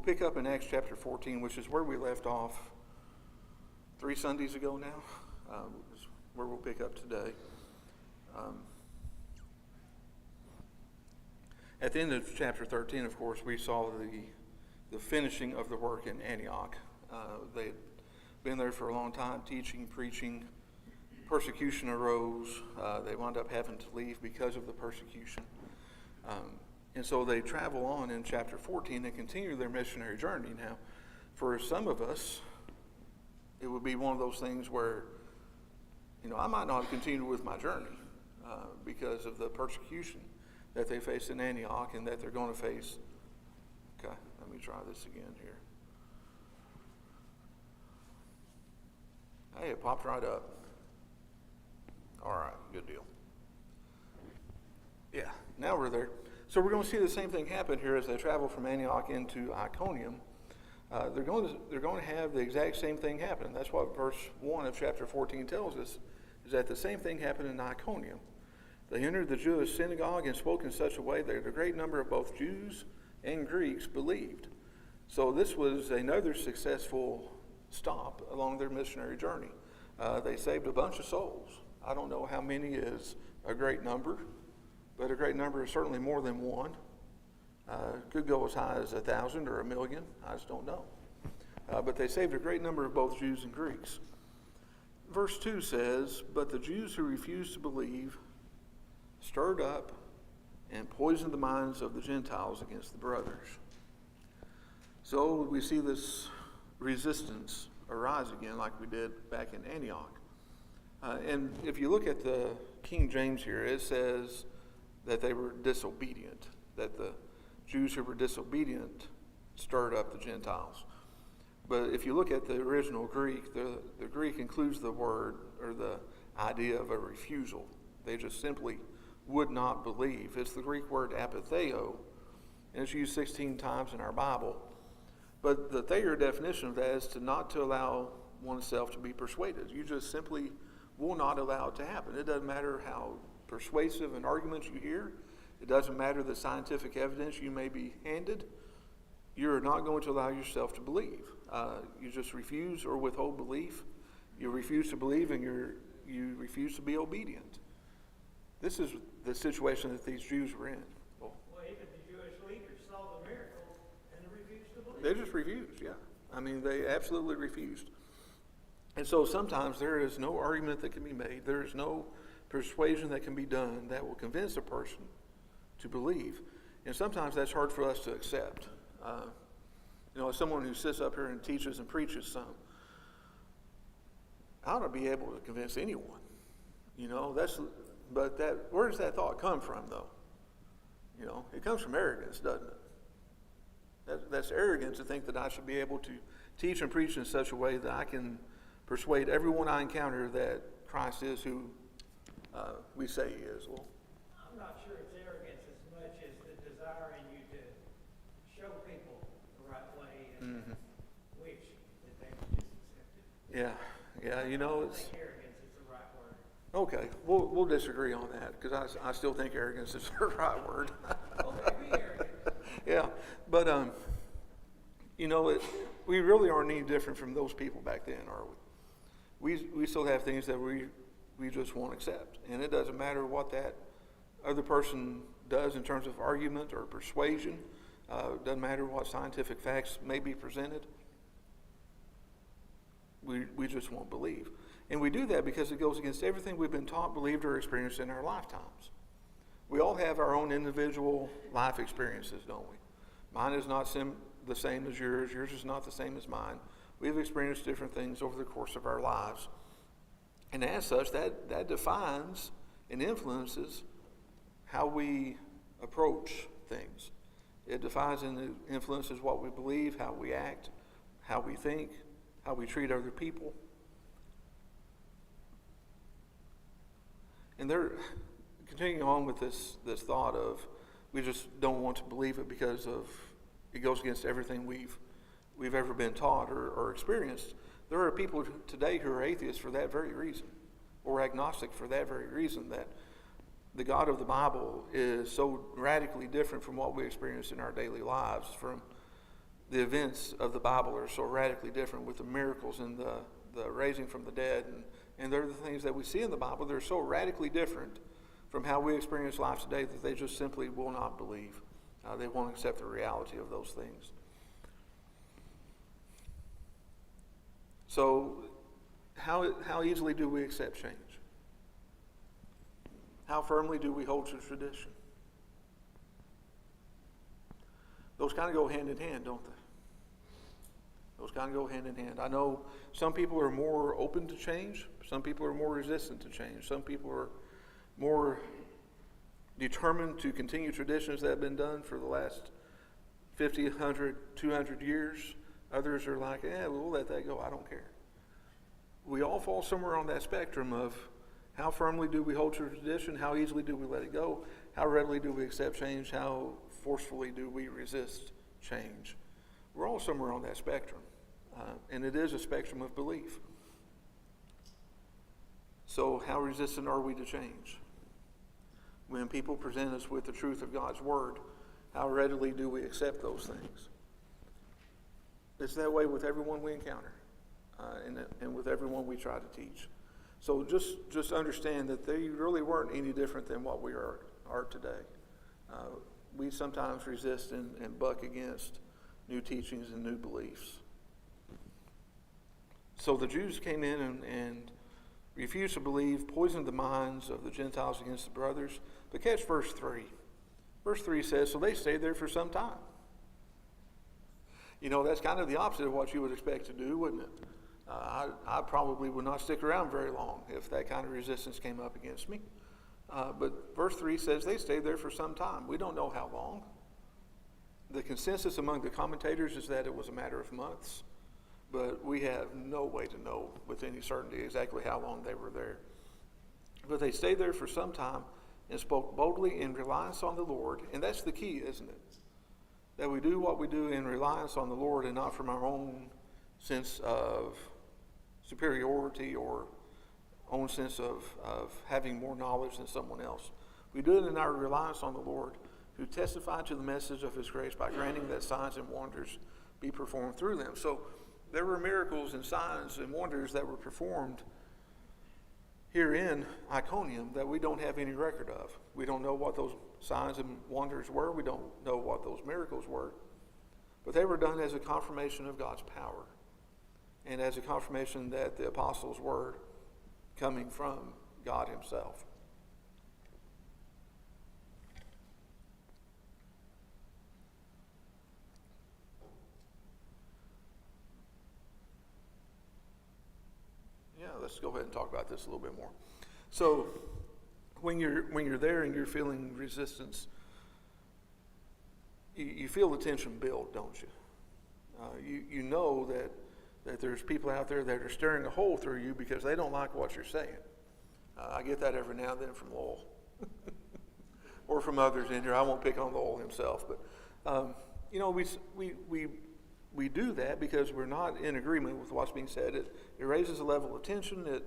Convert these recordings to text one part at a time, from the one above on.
We'll pick up in Acts chapter 14, which is where we left off 3 Sundays ago now, is where we'll pick up today. At the end of chapter 13, of course, we saw the finishing of the work in Antioch. They had been there for a long time, teaching, preaching. Persecution arose. They wound up having to leave because of the persecution. And so they travel on in chapter 14 and continue their missionary journey. Now, for some of us, it would be one of those things where, I might not have continued with my journey because of the persecution that they faced in Antioch and that they're going to face. Okay, let me try this again here. Hey, it popped right up. All right, good deal. Yeah, now we're there. So we're going to see the same thing happen here as they travel from Antioch into Iconium. They're going to have the exact same thing happen. That's what verse 1 of chapter 14 tells us, is that the same thing happened in Iconium. They entered the Jewish synagogue and spoke in such a way that a great number of both Jews and Greeks believed. So this was another successful stop along their missionary journey. They saved a bunch of souls. I don't know how many is a great number, but a great number is certainly more than one. Could go as high as 1,000 or 1,000,000. I just don't know. But they saved a great number of both Jews and Greeks. Verse 2 says, "But the Jews who refused to believe stirred up and poisoned the minds of the Gentiles against the brothers." So we see this resistance arise again like we did back in Antioch. And if you look at the King James here, it says that they were disobedient, that the Jews who were disobedient stirred up the Gentiles. But if you look at the original Greek, the Greek includes the word or the idea of a refusal. They just simply would not believe. It's the Greek word apatheo, and it's used 16 times in our Bible. But the Thayer definition of that is to allow oneself to be persuaded. You just simply will not allow it to happen. It doesn't matter how persuasive an argument you hear. It doesn't matter the scientific evidence you may be handed. You're not going to allow yourself to believe. You just refuse or withhold belief. You refuse to believe, and you refuse to be obedient. This is the situation that these Jews were in. Well, even the Jewish leaders saw the miracle and refused to believe. They just refused, yeah. I mean, they absolutely refused. And so sometimes there is no argument that can be made. There is no persuasion that can be done that will convince a person to believe. And sometimes that's hard for us to accept. As someone who sits up here and teaches and preaches some, I ought to be able to convince anyone. Where does that thought come from, though? It comes from arrogance, doesn't it? That's arrogance to think that I should be able to teach and preach in such a way that I can persuade everyone I encounter that Christ is who we say he is. Well, I'm not sure it's arrogance as much as the desire in you to show people the right way and which that they would just accept it. Yeah. I don't think arrogance is the right word. Okay, we'll disagree on that because I still think arrogance is the right word. Well, maybe arrogant. Yeah, but we really aren't any different from those people back then, are we? We still have things that we just won't accept, and it doesn't matter what that other person does in terms of argument or persuasion. It doesn't matter what scientific facts may be presented. We just won't believe. And we do that because it goes against everything we've been taught, believed, or experienced in our lifetimes. We all have our own individual life experiences, don't we? Mine is not the same as yours. Yours is not the same as mine. We've experienced different things over the course of our lives. And as such, that defines and influences how we approach things. It defines and influences what we believe, how we act, how we think, how we treat other people. And they're continuing on with this thought of we just don't want to believe it because of it goes against everything we've ever been taught or experienced. There are people today who are atheists for that very reason, or agnostic for that very reason, that the God of the Bible is so radically different from what we experience in our daily lives, from the events of the Bible are so radically different with the miracles and the raising from the dead. And they're the things that we see in the Bible. They're so radically different from how we experience life today that they just simply will not believe. They won't accept the reality of those things. So how easily do we accept change? How firmly do we hold to tradition? Those kind of go hand in hand, don't they? Those kind of go hand in hand. I know some people are more open to change. Some people are more resistant to change. Some people are more determined to continue traditions that have been done for the last 50, 100, 200 years. Others are like, we'll let that go. I don't care. We all fall somewhere on that spectrum of how firmly do we hold to tradition? How easily do we let it go? How readily do we accept change? How forcefully do we resist change? We're all somewhere on that spectrum. And it is a spectrum of belief. So how resistant are we to change? When people present us with the truth of God's Word, how readily do we accept those things? It's that way with everyone we encounter and with everyone we try to teach. So just understand that they really weren't any different than what we are today. We sometimes resist and buck against new teachings and new beliefs. So the Jews came in and refused to believe, poisoned the minds of the Gentiles against the brothers. But catch verse 3. Verse 3 says, so they stayed there for some time. You know, that's kind of the opposite of what you would expect to do, wouldn't it? I probably would not stick around very long if that kind of resistance came up against me. But verse 3 says they stayed there for some time. We don't know how long. The consensus among the commentators is that it was a matter of months, but we have no way to know with any certainty exactly how long they were there. But they stayed there for some time and spoke boldly in reliance on the Lord. And that's the key, isn't it? That we do what we do in reliance on the Lord and not from our own sense of superiority or own sense of having more knowledge than someone else. We do it in our reliance on the Lord, who testified to the message of his grace by granting that signs and wonders be performed through them. So there were miracles and signs and wonders that were performed here in Iconium that we don't have any record of. We don't know what those signs and wonders were. We don't know what those miracles were. But they were done as a confirmation of God's power and as a confirmation that the apostles were coming from God himself. Yeah, let's go ahead and talk about this a little bit more. So when you're there and you're feeling resistance, you feel the tension build, don't you? You know that there's people out there that are staring a hole through you because they don't like what you're saying. I get that every now and then from Lowell or from others in here. I won't pick on Lowell himself, but we do that because we're not in agreement with what's being said. It raises a level of tension.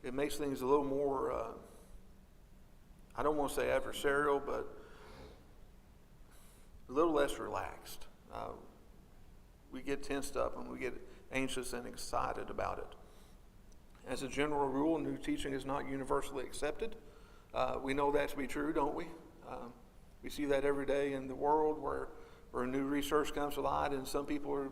It makes things a little more, I don't want to say adversarial, but a little less relaxed. We get tensed up and we get anxious and excited about it. As a general rule, new teaching is not universally accepted. We know that to be true, don't we? We see that every day in the world where new research comes to light and some people are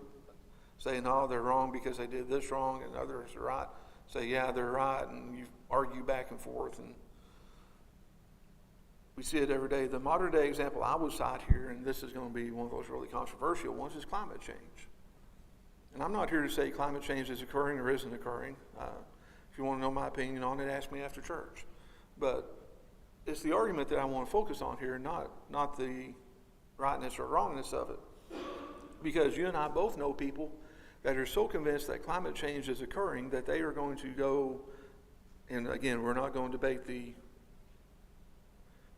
saying, oh, they're wrong because they did this wrong, and others are right. Say, yeah, they're right, and you argue back and forth. And we see it every day. The modern day example I would cite here, and this is going to be one of those really controversial ones, is climate change. And I'm not here to say climate change is occurring or isn't occurring. If you want to know my opinion on it, ask me after church. But it's the argument that I want to focus on here, not the rightness or wrongness of it. Because you and I both know people that are so convinced that climate change is occurring that they are going to go, and again, we're not going to debate the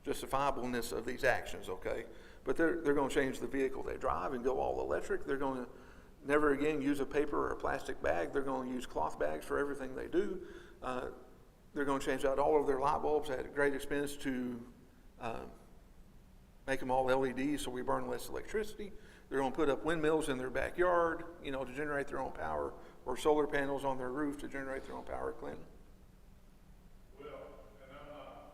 justifiableness of these actions, okay? But they're going to change the vehicle they drive and go all electric. They're going to never again use a paper or a plastic bag. They're going to use cloth bags for everything they do. They're going to change out all of their light bulbs at a great expense to make them all LEDs so we burn less electricity. They're going to put up windmills in their backyard, to generate their own power, or solar panels on their roof to generate their own power, Clinton. Well, and I'm not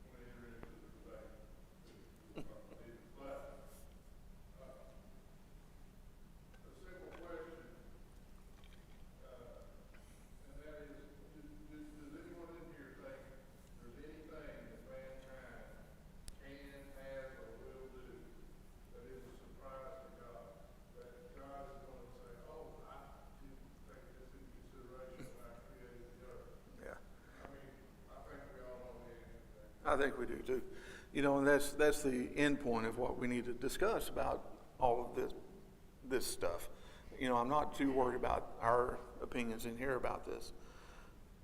going to enter into the debate, but a simple question, and that is, does anyone in here think there's anything that mankind can, has, or will do that is a surprise to God? That God is going to say, oh, I didn't take this into consideration when I created the earth. Yeah. I mean, I think we all know the answer to that. I think we do too. And that's the end point of what we need to discuss about all of this stuff. I'm not too worried about our opinions in here about this.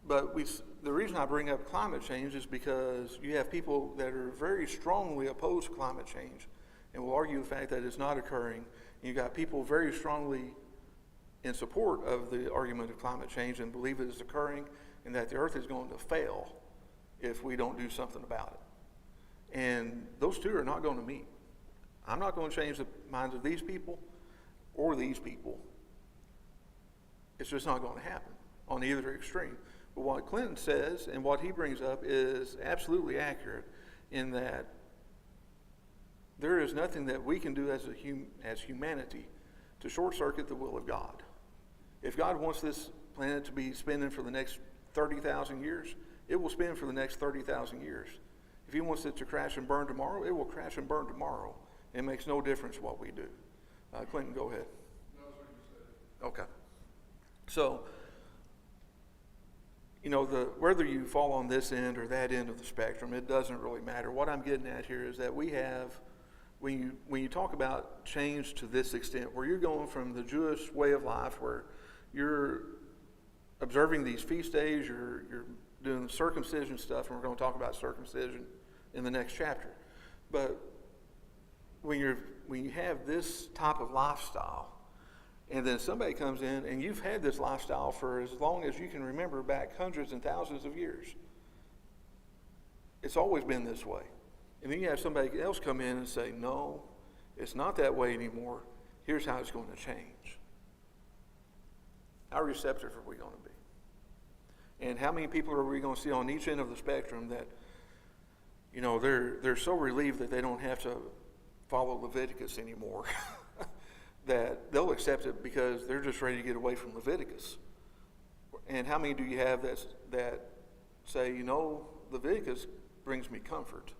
But the reason I bring up climate change is because you have people that are very strongly opposed to climate change and will argue the fact that it's not occurring. And you got people very strongly in support of the argument of climate change and believe it is occurring and that the earth is going to fail if we don't do something about it. And those two are not going to meet. I'm not going to change the minds of these people or these people. It's just not going to happen on either extreme. But what Clinton says and what he brings up is absolutely accurate in that there is nothing that we can do as humanity to short circuit the will of God. If God wants this planet to be spinning for the next 30,000 years, it will spin for the next 30,000 years. If he wants it to crash and burn tomorrow, it will crash and burn tomorrow. It makes no difference what we do. Clinton, go ahead. No, that's what you said. Okay. So, whether you fall on this end or that end of the spectrum, it doesn't really matter. What I'm getting at here is that we have, when you talk about change to this extent, where you're going from the Jewish way of life, where you're observing these feast days, you're doing circumcision stuff, and we're going to talk about circumcision in the next chapter. But when you have this type of lifestyle, and then somebody comes in and you've had this lifestyle for as long as you can remember, back hundreds and thousands of years. It's always been this way. And then you have somebody else come in and say, no, it's not that way anymore. Here's how it's going to change. How receptive are we going to be? And how many people are we going to see on each end of the spectrum that, they're so relieved that they don't have to follow Leviticus anymore that they'll accept it because they're just ready to get away from Leviticus. And how many do you have that say, Leviticus brings me comfort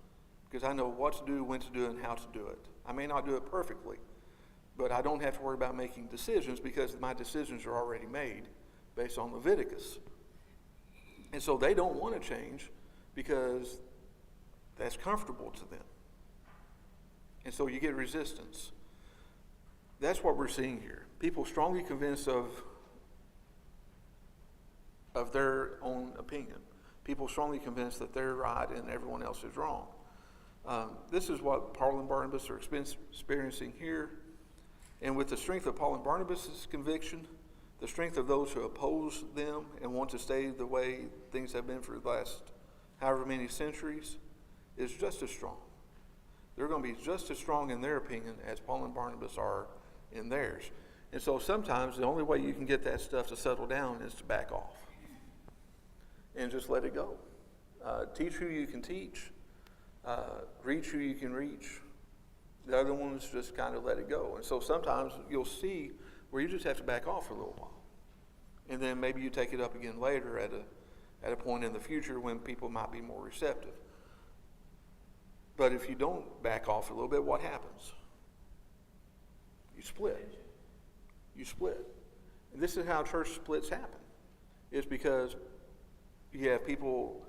because I know what to do, when to do it, and how to do it. I may not do it perfectly, but I don't have to worry about making decisions because my decisions are already made based on Leviticus. And so they don't want to change because that's comfortable to them. And so you get resistance. That's what we're seeing here. People strongly convinced of their own opinion. People strongly convinced that they're right and everyone else is wrong. This is what Paul and Barnabas are experiencing here. And with the strength of Paul and Barnabas' conviction, the strength of those who oppose them and want to stay the way things have been for the last however many centuries is just as strong. They're going to be just as strong in their opinion as Paul and Barnabas are in theirs. And so sometimes the only way you can get that stuff to settle down is to back off and just let it go. Teach who you can teach. Reach who you can reach. The other ones just kind of let it go. And so sometimes you'll see where you just have to back off for a little while. And then maybe you take it up again later at a point in the future when people might be more receptive. But if you don't back off a little bit, what happens? You split. You split. And this is how church splits happen. It's because you have people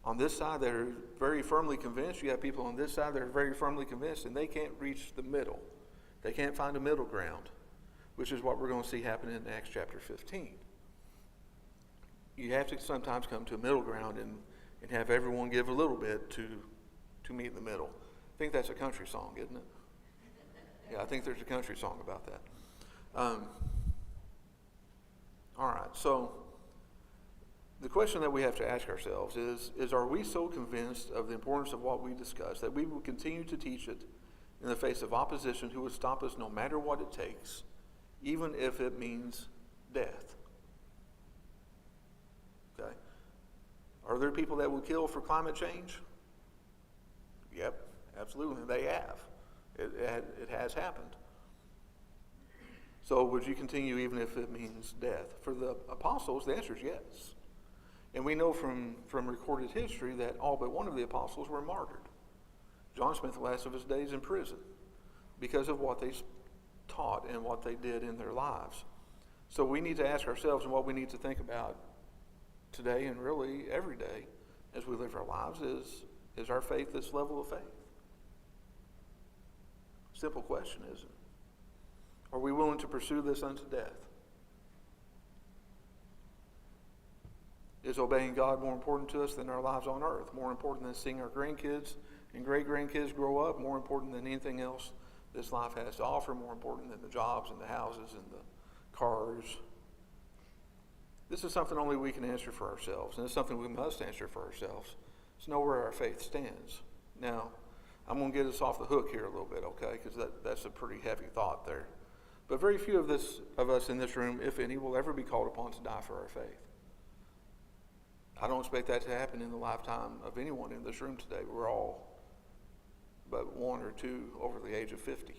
on this side that are very firmly convinced. You have people on this side that are very firmly convinced, and they can't reach the middle. They can't find a middle ground, which is what we're going to see happen in Acts chapter 15. You have to sometimes come to a middle ground and have everyone give a little bit to meet in the middle. I think that's a country song, isn't it? Yeah, I think there's a country song about that. All right, so the question that we have to ask ourselves is are we so convinced of the importance of what we discuss that we will continue to teach it in the face of opposition who would stop us no matter what it takes, even if it means death. Okay? Are there people that will kill for climate change? Yep, absolutely. They have. It has happened. So would you continue even if it means death? For the apostles, the answer is yes. And we know from recorded history that all but one of the apostles were martyred. John spent the last of his days in prison because of what they taught and what they did in their lives. So we need to ask ourselves, and what we need to think about today and really every day as we live our lives is our faith this level of faith? Simple question, isn't it? Are we willing to pursue this unto death? Is obeying God more important to us than our lives on earth? More important than seeing our grandkids and great-grandkids grow up? More important than anything else this life has to offer? More important than the jobs and the houses and the cars? This is something only we can answer for ourselves, and it's something we must answer for ourselves. It's know where our faith stands. Now, I'm going to get us off the hook here a little bit, okay, because that's a pretty heavy thought there. But very few of us in this room, if any, will ever be called upon to die for our faith. I don't expect that to happen in the lifetime of anyone in this room today. We're all but one or two over the age of 50.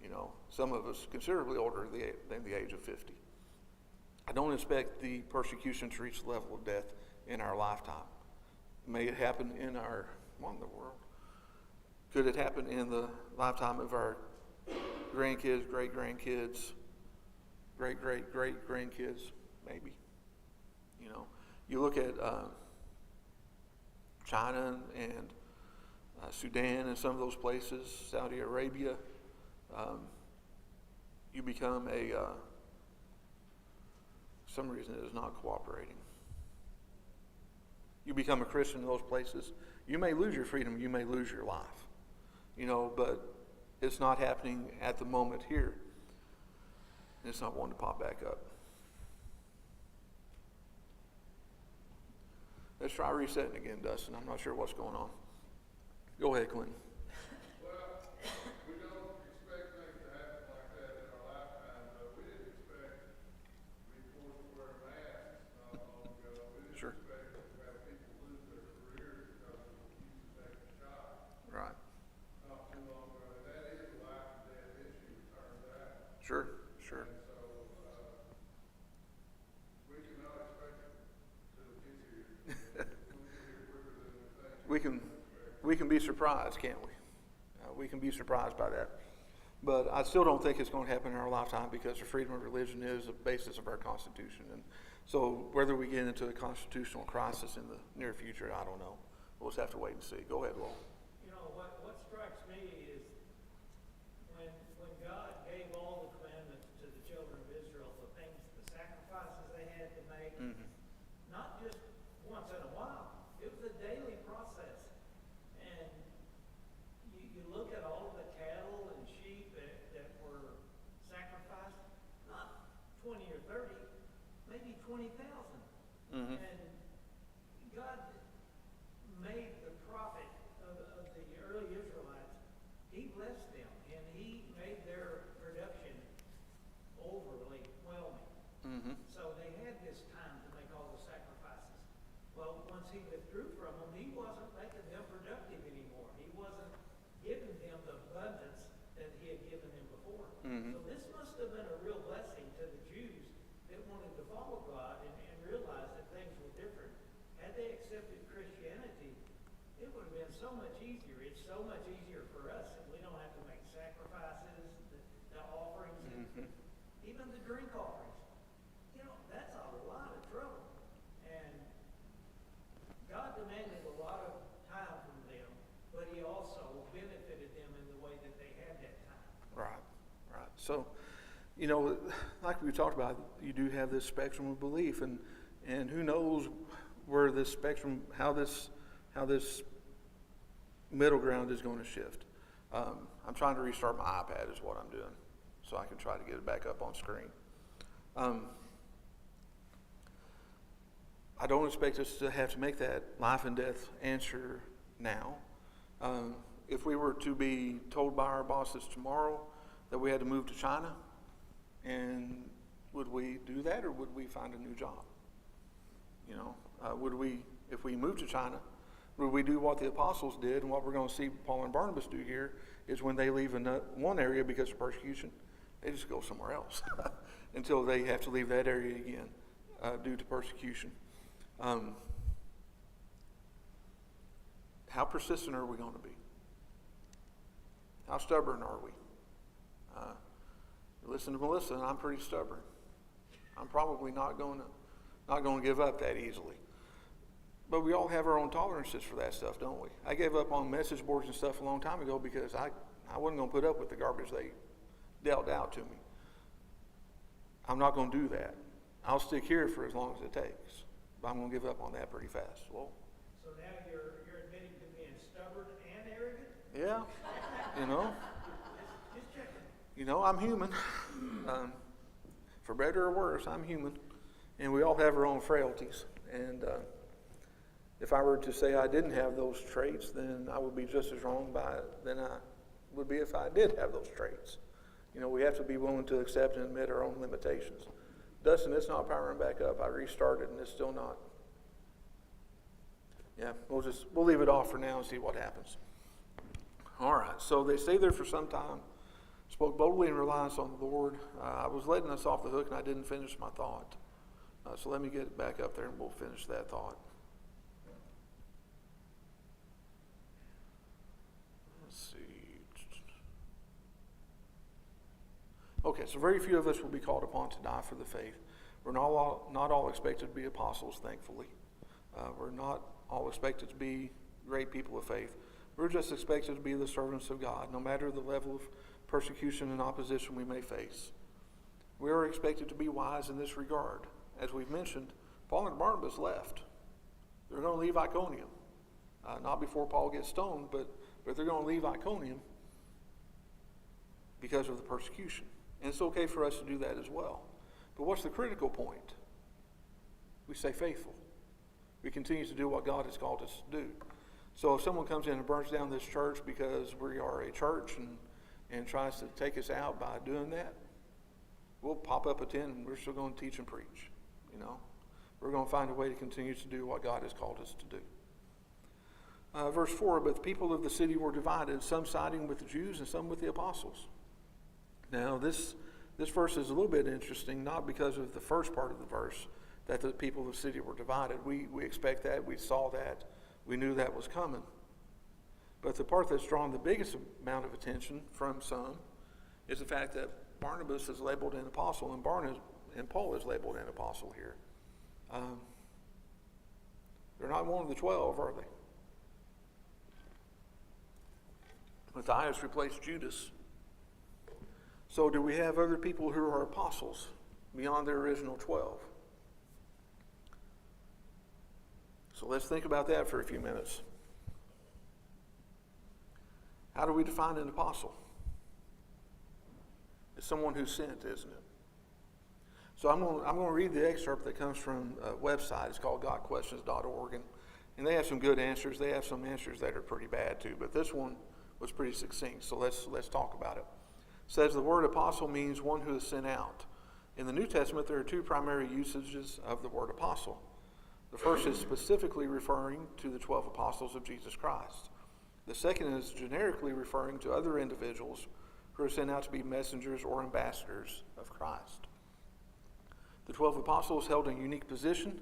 You know, some of us considerably older than the age of 50. I don't expect the persecution to reach the level of death in our lifetime. May it happen in our, what in the world? Could it happen in the lifetime of our grandkids, great-grandkids, great-great-great-grandkids? Maybe. You know, you look at China and Sudan and some of those places, Saudi Arabia, you become some reason it is not cooperating. You become a Christian in those places, you may lose your freedom, you may lose your life. You know, but it's not happening at the moment here. It's not one to pop back up. Let's try resetting again, Dustin. I'm not sure what's going on. Go ahead, Clinton. Well, we don't expect things to happen like that in our lifetime, but we didn't expect to be forced to wear masks not long ago. We didn't Sure. expect to have people lose their careers because of refusing to take a shot Right. not too long ago. And that is a life and death issue, it turns out. Sure. Sure. And so, we cannot expect it to get here. We'll get here quicker than we think. We can be surprised, can't we? We can be surprised by that. But I still don't think it's going to happen in our lifetime because the freedom of religion is the basis of our Constitution. And so whether we get into a constitutional crisis in the near future, I don't know. We'll just have to wait and see. Go ahead, Lowell. You know, what strikes me is when God gave all the commandments to the children of Israel, the things, the sacrifices they had to make, not just once in a while, it was a daily process. And you look at all of the cattle and sheep that were sacrificed, not 20 or 30, maybe 20,000. And God made the prophet of the early Israelites, he blessed them, and he made their production overly whelming. So they had this time to make all the sacrifices. Well, once he withdrew from them, he wasn't making them productive anymore. He wasn't giving them the abundance that he had given them before. So this must have been a real blessing to the Jews that wanted to follow God and realize that things were different. Had they accepted Christianity, it would have been so much easier. It's so much easier for us that we don't have to make sacrifices, the offerings, and even the drink offerings. You know, that's a lot of trouble. And God demanded a lot of time from them, but he also benefited them in the way that they had that time. Right. So, you know, like we talked about, you do have this spectrum of belief, and who knows where this spectrum, how this middle ground is going to shift. I'm trying to restart my iPad is what I'm doing, so I can try to get it back up on screen. I don't expect us to have to make that life and death answer now. if we were to be told by our bosses tomorrow that we had to move to China, and would we do that, or would we find a new job? You know, would we, if we moved to China, would we do what the apostles did? And what we're going to see Paul and Barnabas do here is when they leave one area because of persecution, they just go somewhere else until they have to leave that area again due to persecution. How persistent are we going to be? How stubborn are we? Listen to Melissa, and I'm pretty stubborn. I'm probably not going to give up that easily. But we all have our own tolerances for that stuff, don't we? I gave up on message boards and stuff a long time ago because I wasn't going to put up with the garbage they dealt out to me. I'm not going to do that. I'll stick here for as long as it takes. But I'm going to give up on that pretty fast. Well, So now you're admitting to being stubborn and arrogant? yeah, you know. Just checking. You know, I'm human. For better or worse, I'm human. And we all have our own frailties. And if I were to say I didn't have those traits, then I would be just as wrong by it than I would be if I did have those traits. You know, we have to be willing to accept and admit our own limitations. Dustin, it's not powering back up. I restarted and it's still not. Yeah, we'll leave it off for now and see what happens. All right, so they stayed there for some time, spoke boldly in reliance on the Lord. I was letting us off the hook and I didn't finish my thought. So let me get it back up there and we'll finish that thought. Let's see. Okay, so very few of us will be called upon to die for the faith. We're not all expected to be apostles, thankfully. We're not all expected to be great people of faith. We're just expected to be the servants of God, no matter the level of persecution and opposition we may face. We are expected to be wise in this regard. As we've mentioned, Paul and Barnabas left. They're going to leave Iconium. Not before Paul gets stoned, but they're going to leave Iconium because of the persecution. And it's okay for us to do that as well. But what's the critical point? We stay faithful. We continue to do what God has called us to do. So if someone comes in and burns down this church because we are a church and tries to take us out by doing that, we'll pop up a tent and we're still going to teach and preach. You know, we're going to find a way to continue to do what God has called us to do. Verse 4, but the people of the city were divided, some siding with the Jews and some with the apostles. Now, this verse is a little bit interesting, not because of the first part of the verse, that the people of the city were divided. We expect that. We saw that. We knew that was coming. But the part that's drawn the biggest amount of attention from some is the fact that Barnabas is labeled an apostle and Paul is labeled an apostle here. They're not one of the 12, are they? Matthias replaced Judas. So do we have other people who are apostles beyond their original 12? So let's think about that for a few minutes. How do we define an apostle? It's someone who's sent, isn't it? So I'm going to read the excerpt that comes from a website. It's called GotQuestions.org, and they have some good answers. They have some answers that are pretty bad too, but this one was pretty succinct. So let's talk about it. It says the word apostle means one who is sent out. In the New Testament, there are two primary usages of the word apostle. The first is specifically referring to the 12 apostles of Jesus Christ. The second is generically referring to other individuals who are sent out to be messengers or ambassadors of Christ. The 12 apostles held a unique position.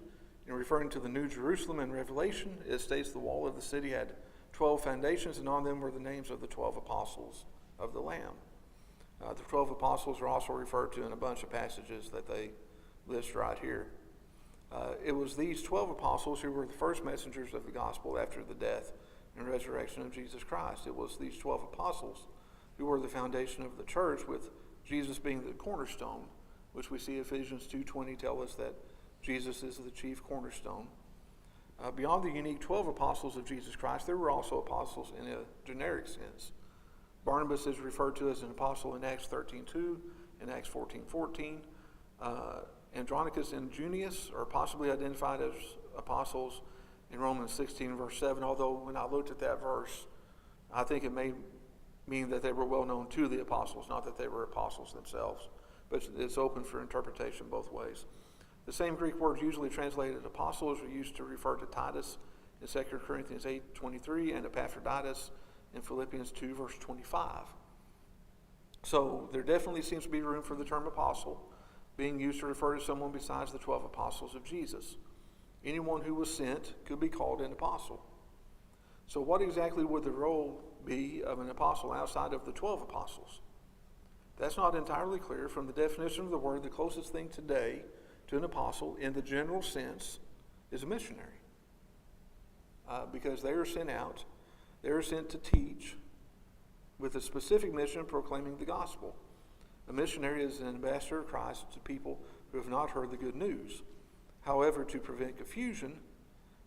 In referring to the New Jerusalem in Revelation, it states the wall of the city had 12 foundations, and on them were the names of the 12 apostles of the Lamb. The 12 apostles are also referred to in a bunch of passages that they list right here. It was these 12 apostles who were the first messengers of the gospel after the death and resurrection of Jesus Christ. It was these 12 apostles who were the foundation of the church, with Jesus being the cornerstone, which we see Ephesians 2:20 tell us that Jesus is the chief cornerstone. Beyond the unique 12 apostles of Jesus Christ, there were also apostles in a generic sense. Barnabas is referred to as an apostle in Acts 13:2 and Acts 14:14. Andronicus and Junius are possibly identified as apostles in Romans 16 verse 7, although when I looked at that verse, I think it may mean that they were well known to the apostles, not that they were apostles themselves. But it's open for interpretation both ways. The same Greek words usually translated apostles are used to refer to Titus in 2 Corinthians 8:23 and Epaphroditus in Philippians 2, verse 25. So there definitely seems to be room for the term apostle being used to refer to someone besides the 12 apostles of Jesus. Anyone who was sent could be called an apostle. So what exactly would the role be of an apostle outside of the 12 apostles? That's not entirely clear. From the definition of the word, the closest thing today to an apostle in the general sense is a missionary. Because they are sent out, they are sent to teach with a specific mission proclaiming the gospel. A missionary is an ambassador of Christ to people who have not heard the good news. However, to prevent confusion,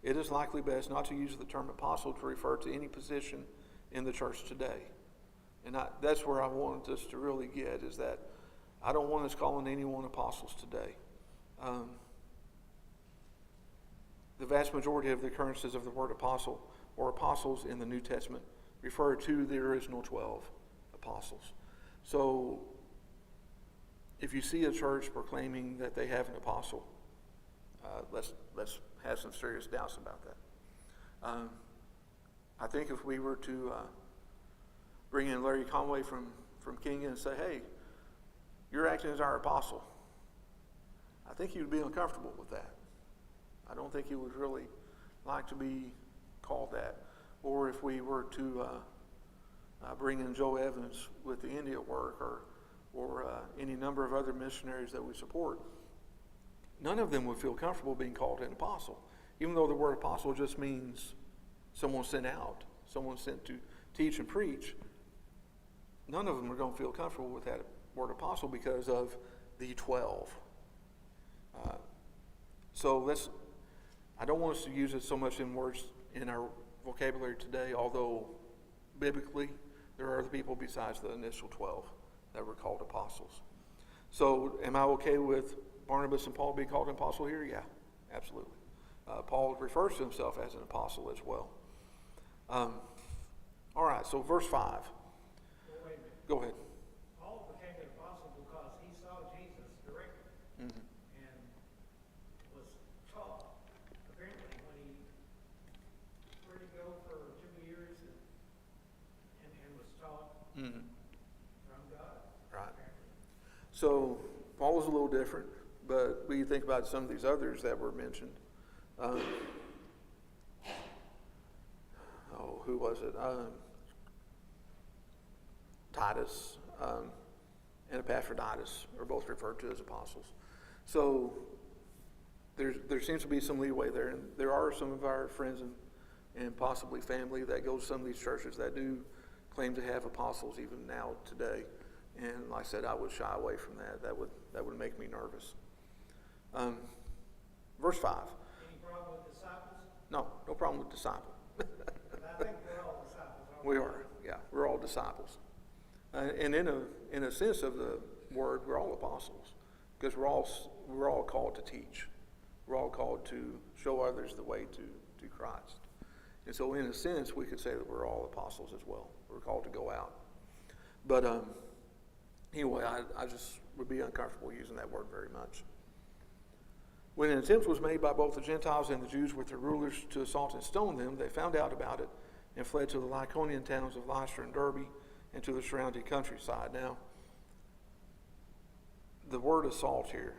it is likely best not to use the term apostle to refer to any position in the church today. And that's where I wanted us to really get, is that I don't want us calling anyone apostles today. The vast majority of the occurrences of the word apostle or apostles in the New Testament refer to the original 12 apostles. So if you see a church proclaiming that they have an apostle, let's have some serious doubts about that. I think if we were to bring in Larry Conway from King and say, hey, you're acting as our apostle, I think he would be uncomfortable with that. I don't think he would really like to be called that. Or if we were to bring in Joe Evans with the India work, or any number of other missionaries that we support, none of them would feel comfortable being called an apostle, even though the word apostle just means someone sent out, someone sent to teach and preach. None of them are going to feel comfortable with that word apostle because of the 12. I don't want us to use it so much in words in our vocabulary today, although biblically there are other people besides the initial 12 that were called apostles. So am I okay with Barnabas and Paul being called an apostle here? Yeah, absolutely. Paul refers to himself as an apostle as well. All right, so verse 5. Well, wait a minute. Go ahead. Paul became an apostle because he saw Jesus directly and was taught. Apparently, where did he go for 2 years and was taught from God? Right. Apparently. So Paul was a little different, but we think about some of these others that were mentioned. Who was it? Titus and Epaphroditus are both referred to as apostles. So there seems to be some leeway there, and there are some of our friends and possibly family that go to some of these churches that do claim to have apostles even now today. And like I said, I would shy away from that. That would make me nervous. Verse 5. Any problem with disciples? No problem with disciple. I think we're all disciples. aren't We are, yeah. We're all disciples. And in a sense of the word, we're all apostles, because we're all called to teach. We're all called to show others the way to Christ. And so in a sense, we could say that we're all apostles as well. We're called to go out. But anyway, I just would be uncomfortable using that word very much. When an attempt was made by both the Gentiles and the Jews with their rulers to assault and stone them, they found out about it and fled to the Lycaonian towns of Lystra and Derbe and to the surrounding countryside. Now, the word assault here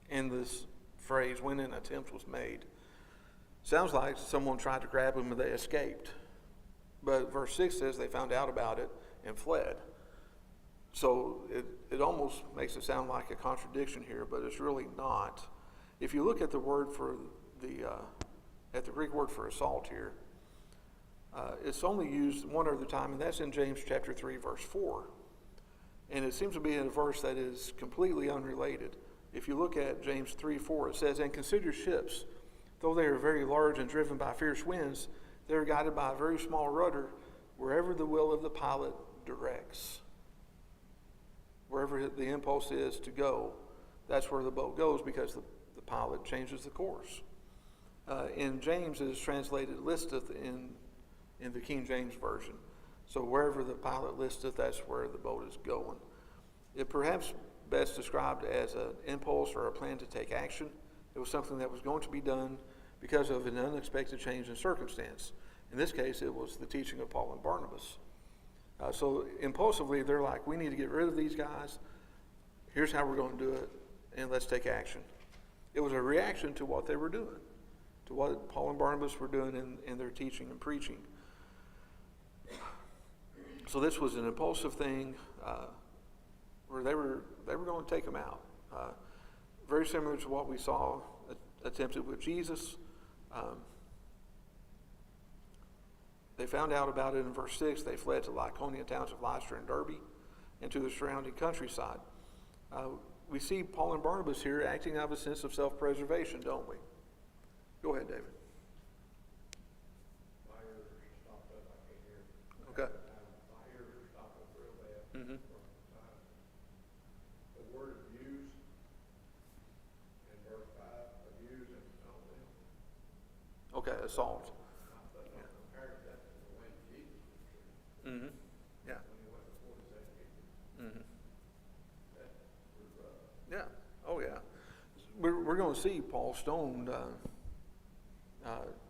in this phrase, when an attempt was made, sounds like someone tried to grab them and they escaped. But verse 6 says they found out about it and fled. So it almost makes it sound like a contradiction here, but it's really not. If you look at the word for at the Greek word for assault here, it's only used one other time, and that's in James chapter 3, verse 4. And it seems to be in a verse that is completely unrelated. If you look at James 3:4, it says, "And consider ships, though they are very large and driven by fierce winds, they are guided by a very small rudder, wherever the will of the pilot directs." Wherever the impulse is to go, that's where the boat goes, because the pilot changes the course. In James, it is translated listeth in in the King James Version. So wherever the pilot listeth, that's where the boat is going. It perhaps best described as an impulse or a plan to take action. It was something that was going to be done because of an unexpected change in circumstance. In this case, it was the teaching of Paul and Barnabas. So impulsively, they're like, we need to get rid of these guys. Here's how we're going to do it, and let's take action. It was a reaction to what they were doing, to what Paul and Barnabas were doing in their teaching and preaching. So this was an impulsive thing where they were going to take them out. Very similar to what we saw attempted with Jesus. They found out about it in verse 6. They fled to Lycaonia, towns of Lystra and Derbe, and to the surrounding countryside. We see Paul and Barnabas here acting out of a sense of self-preservation, don't we? Go ahead, David. My ears are stopped up, I can't hear. Okay. My ears are stopped up real bad. Mm-hmm. The word abuse in verse 5, abuse and stone them. Okay, assault. But no, compared that to the way Jesus was treated Mm-hmm. Yeah. when he went before the Sanhedrin. Mm-hmm. That was rough. Yeah. Oh, yeah. We're going to see Paul stoned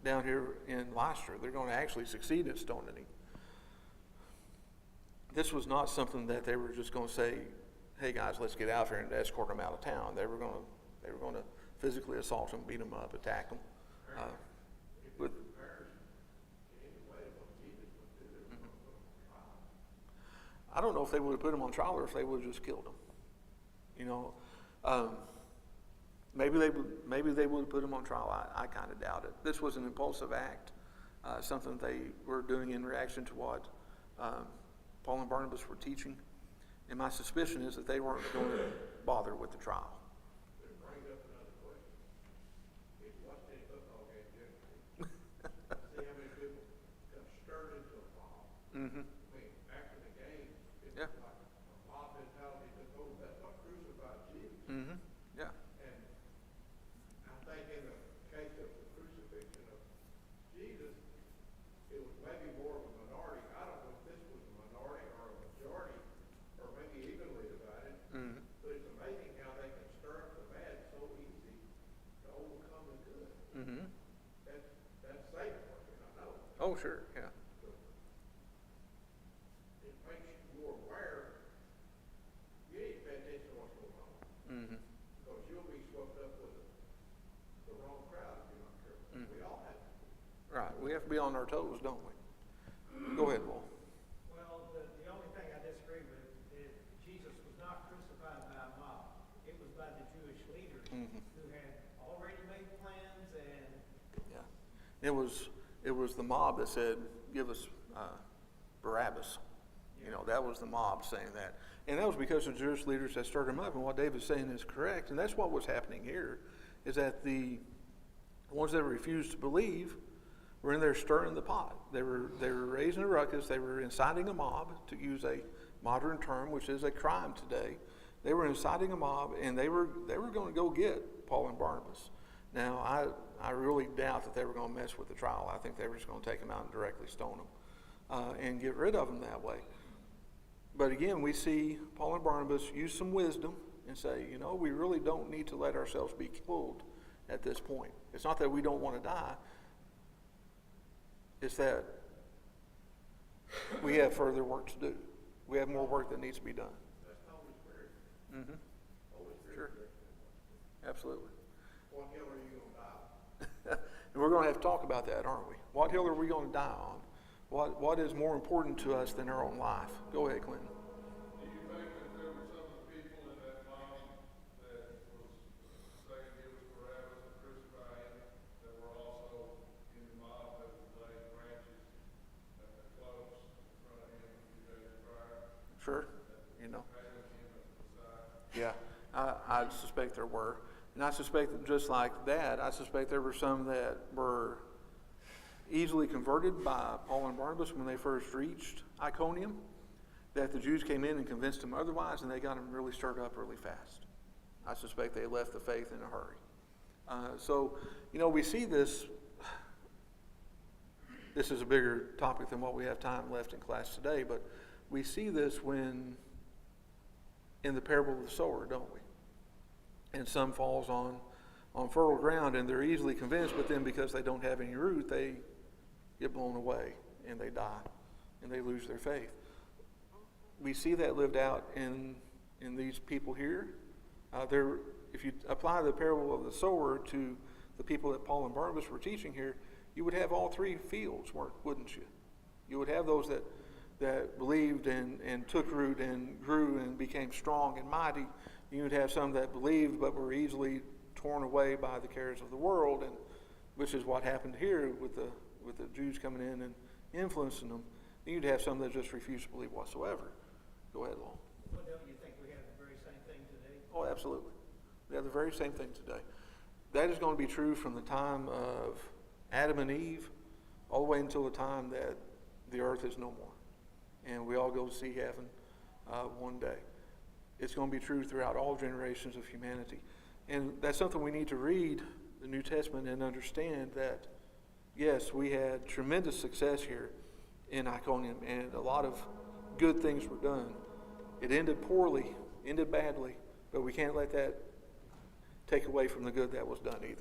down here in Lystra. They're going to actually succeed at stoning him. This was not something that they were just going to say, "Hey guys, let's get out here and escort them out of town." They were going to physically assault them, beat them up, attack them. With I don't know if they would have put him on trial or if they would have just killed him. You know, maybe they would have put him on trial. I kind of doubt it. This was an impulsive act, something they were doing in reaction to what Paul and Barnabas were teaching. And my suspicion is that they weren't going to bother with the trial. It brings up another question. If you watch any football game, generally, see how many people got stirred into a mob. Mm-hmm. I mean, after the game, it's Yeah. like a mob mentality took over. That's what crucified Jesus. Mm-hmm. Yeah. And I think in the case of the crucifixion of Jesus, it was maybe more of a minority. I don't know if this was a minority or a majority, or maybe evenly divided. Mm-hmm. But it's amazing how they can stir up the bad so easy to overcome the good. Mm-hmm. That's Satan working, I know. Oh, sure. Yeah. It makes you more aware. You need to pay attention to what's going on, Mm-hmm. because you'll be swept up with the wrong crowd if you're not careful. Mm. We all have to. Right. We have to be on our toes, don't we? Go ahead, Paul. Well, the only thing I disagree with is Jesus was not crucified by a mob. It was by the Jewish leaders Mhm. who had already made plans and Yeah. It was the mob that said, "Give us Barabbas." You know, that was the mob saying that. And that was because the Jewish leaders had stirred him up. And what David's saying is correct. And that's what was happening here, is that the ones that refused to believe were in there stirring the pot. They were raising a ruckus. They were inciting a mob, to use a modern term, which is a crime today. They were inciting a mob, and they were going to go get Paul and Barnabas. Now, I really doubt that they were going to mess with the trial. I think they were just going to take them out and directly stone them and get rid of them that way. But again, we see Paul and Barnabas use some wisdom and say, you know, we really don't need to let ourselves be killed at this point. It's not that we don't want to die. It's that we have further work to do. We have more work that needs to be done. That's the Holy Spirit. Mm-hmm. Holy Spirit. Sure. Absolutely. What hill are you going to die? And we're going to have to talk about that, aren't we? What hill are we going to die on? What is more important to us than our own life? Go ahead, Clinton. Do you think that there were some of the people in that mob that was saying it was Barabbas and crucify him, that were also in the mob that was laying branches and the cloaks in front of him a few days prior? Sure. You know. Hailing him as the Messiah? Yeah, I suspect there were. And I suspect that just like that, I suspect there were some that were easily converted by Paul and Barnabas when they first reached Iconium, that the Jews came in and convinced them otherwise, and they got them really stirred up really fast. I suspect they left the faith in a hurry. So, you know, we see this this is a bigger topic than what we have time left in class today, but we see this when in the parable of the sower, don't we? And some falls on fertile ground, and they're easily convinced, but then because they don't have any root, they get blown away and they die and they lose their faith. We see that lived out in these people here. If you apply the parable of the sower to the people that Paul and Barnabas were teaching here, you would have all three fields, wouldn't you? You would have those that believed and took root and grew and became strong and mighty. You would have some that believed but were easily torn away by the cares of the world, and which is what happened here with the Jews coming in and influencing them. And you'd have some that just refused to believe whatsoever. Go ahead, Lowell. Well, don't you think we have the very same thing today? Oh, absolutely. We have the very same thing today. That is going to be true from the time of Adam and Eve all the way until the time that the earth is no more and we all go to see heaven one day. It's going to be true throughout all generations of humanity. And that's something we need to read the New Testament and understand that, yes, we had tremendous success here in Iconium, and a lot of good things were done. It ended poorly, ended badly, but we can't let that take away from the good that was done either.